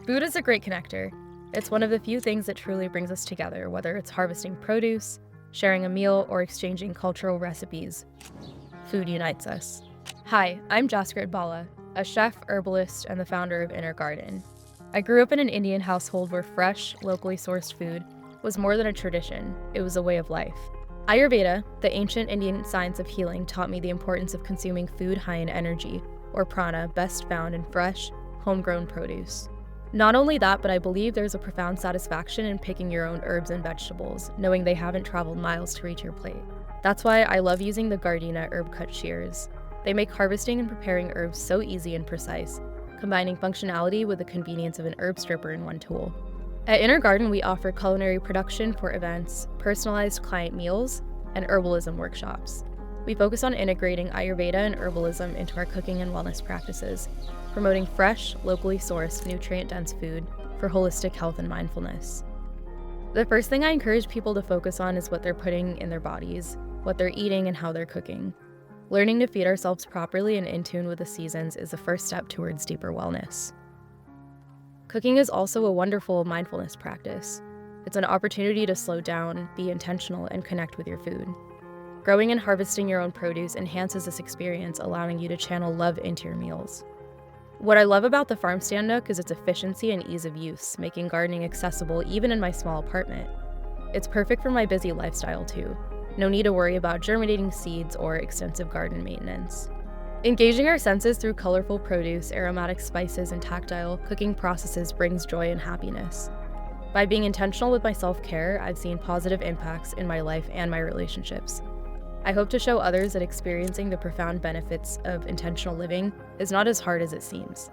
Food is a great connector. It's one of the few things that truly brings us together, whether it's harvesting produce, sharing a meal, or exchanging cultural recipes. Food unites us. Hi, I'm Jaskrit Bhalla, a chef, herbalist, and the founder of Inner Garden. I grew up in an Indian household where fresh, locally sourced food was more than a tradition, it was a way of life. Ayurveda, the ancient Indian science of healing, taught me the importance of consuming food high in energy, or prana, best found in fresh, homegrown produce. Not only that, but I believe there's a profound satisfaction in picking your own herbs and vegetables, knowing they haven't traveled miles to reach your plate. That's why I love using the Gardena HerbCut shears. They make harvesting and preparing herbs so easy and precise, combining functionality with the convenience of an herb stripper in one tool. At Inner Garden, we offer culinary production for events, personalized client meals, and herbalism workshops. We focus on integrating Ayurveda and herbalism into our cooking and wellness practices, promoting fresh, locally sourced, nutrient-dense food for holistic health and mindfulness. The first thing I encourage people to focus on is what they're putting in their bodies, what they're eating, and how they're cooking. Learning to feed ourselves properly and in tune with the seasons is the first step towards deeper wellness. Cooking is also a wonderful mindfulness practice. It's an opportunity to slow down, be intentional, and connect with your food. Growing and harvesting your own produce enhances this experience, allowing you to channel love into your meals. What I love about the Farmstand Nook is its efficiency and ease of use, making gardening accessible even in my small apartment. It's perfect for my busy lifestyle too. No need to worry about germinating seeds or extensive garden maintenance. Engaging our senses through colorful produce, aromatic spices, and tactile cooking processes brings joy and happiness. By being intentional with my self-care, I've seen positive impacts in my life and my relationships. I hope to show others that experiencing the profound benefits of intentional living is not as hard as it seems.